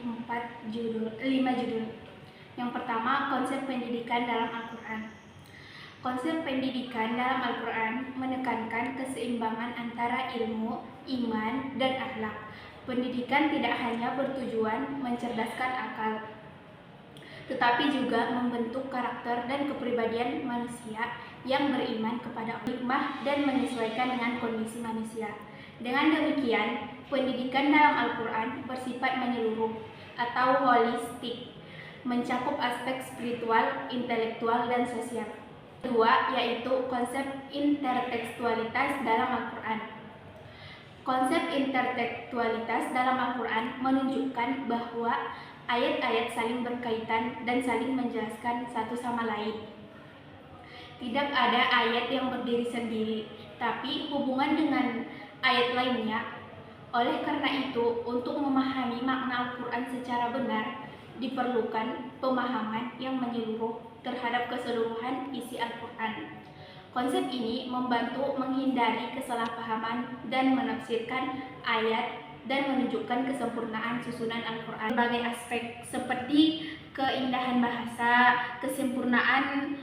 5 judul. Yang pertama, konsep pendidikan dalam Al-Quran. Konsep pendidikan dalam Al-Quran menekankan keseimbangan antara ilmu, iman, dan akhlak. Pendidikan tidak hanya bertujuan mencerdaskan akal, tetapi juga membentuk karakter dan kepribadian manusia yang beriman kepada hikmah dan menyesuaikan dengan kondisi manusia. Dengan demikian, pendidikan dalam Al-Quran bersifat menyeluruh atau holistik, mencakup aspek spiritual, intelektual, dan sosial. Kedua, yaitu konsep intertekstualitas dalam Al-Quran. Konsep intertekstualitas dalam Al-Quran menunjukkan bahwa ayat-ayat saling berkaitan dan saling menjelaskan satu sama lain. Tidak ada ayat yang berdiri sendiri, tapi hubungan dengan ayat lainnya. Oleh karena itu, untuk memahami makna Al-Quran secara benar, diperlukan pemahaman yang menyeluruh terhadap keseluruhan isi Al-Quran. Konsep ini membantu menghindari kesalahpahaman dan menafsirkan ayat dan menunjukkan kesempurnaan susunan Al-Quran. Berbagai aspek seperti keindahan bahasa, kesempurnaan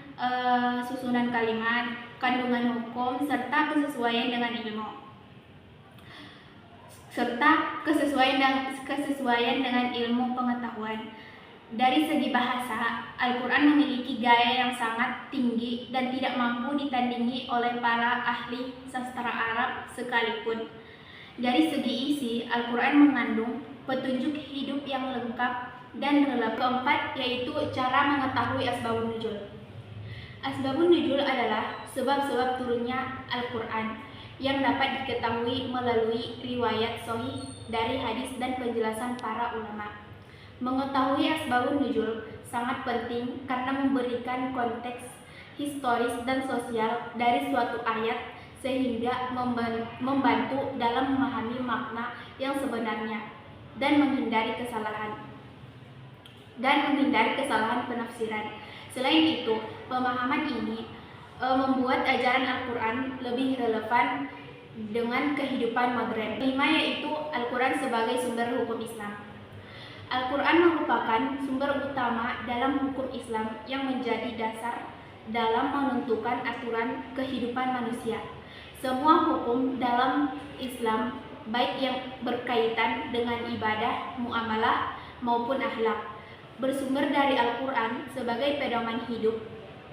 susunan kalimat, kandungan hukum, serta kesesuaian dengan ilmu. Kesesuaian dengan ilmu pengetahuan. Dari segi bahasa, Al-Quran memiliki gaya yang sangat tinggi dan tidak mampu ditandingi oleh para ahli sastra Arab sekalipun. Dari segi isi, Al-Quran mengandung petunjuk hidup yang lengkap dan relevan. Keempat, yaitu cara mengetahui asbabun nuzul. Asbabun nuzul adalah sebab-sebab turunnya Al-Quran yang dapat diketahui melalui riwayat sahih dari hadis dan penjelasan para ulama. Mengetahui asbabun nuzul sangat penting karena memberikan konteks historis dan sosial dari suatu ayat sehingga membantu dalam memahami makna yang sebenarnya dan menghindari kesalahan penafsiran. Selain itu, pemahaman ini membuat ajaran Al-Quran lebih relevan dengan kehidupan modern. Kelima, yaitu Al-Quran sebagai sumber hukum Islam. Al-Quran merupakan sumber utama dalam hukum Islam yang menjadi dasar dalam menentukan aturan kehidupan manusia. Semua hukum dalam Islam, baik yang berkaitan dengan ibadah, muamalah, maupun akhlak, bersumber dari Al-Quran sebagai pedoman hidup.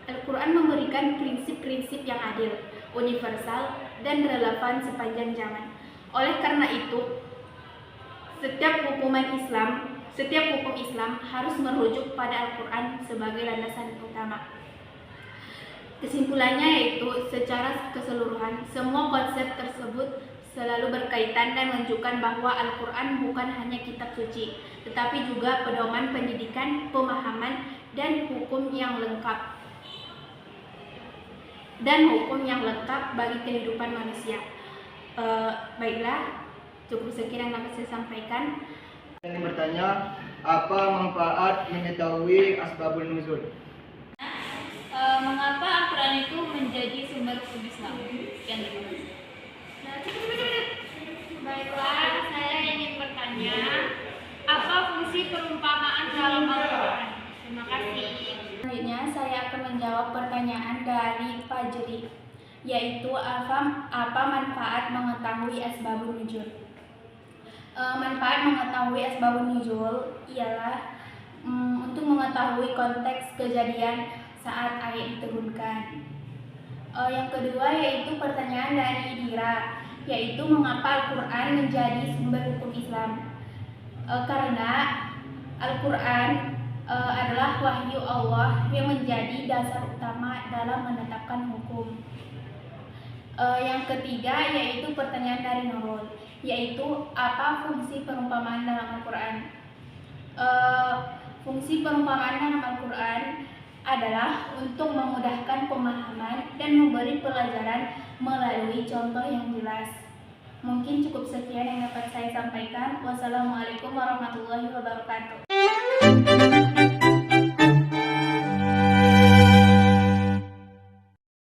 Al-Quran memberikan prinsip-prinsip yang adil, universal, dan relevan sepanjang zaman. Oleh karena itu, setiap hukum Islam harus merujuk pada Al-Quran sebagai landasan utama. Kesimpulannya yaitu, secara keseluruhan, semua konsep tersebut selalu berkaitan dan menunjukkan bahwa Al-Quran bukan hanya kitab suci, tetapi juga pedoman pendidikan, pemahaman, dan hukum yang lengkap bagi kehidupan manusia. Baiklah, cukup sekian yang dapat saya sampaikan. Yang bertanya, apa manfaat mengetahui asbabun nuzul? Mengapa Al-Quran itu menjadi sumber hukum Islam? Sekian terima kasih. Baiklah, saya ingin bertanya, apa fungsi perumpamaan dalam Al-Quran? Terima kasih. Selanjutnya, saya akan menjawab pertanyaan dari Fajri, yaitu apa manfaat mengetahui asbabun nuzul. Manfaat mengetahui asbabun nuzul ialah untuk mengetahui konteks kejadian saat ayat diturunkan. Yang kedua, yaitu pertanyaan dari Dira, yaitu mengapa Al-Quran menjadi sumber hukum Islam. Karena Al-Quran adalah wahyu Allah yang menjadi dasar utama dalam menetapkan hukum. Yang ketiga, yaitu pertanyaan dari Nurul, yaitu apa fungsi perumpamaan dalam Al-Quran. Fungsi perumpamaan dalam Al-Quran adalah untuk memudahkan pemahaman dan memberi pelajaran melalui contoh yang jelas. Mungkin cukup sekian yang dapat saya sampaikan. Wassalamualaikum warahmatullahi wabarakatuh.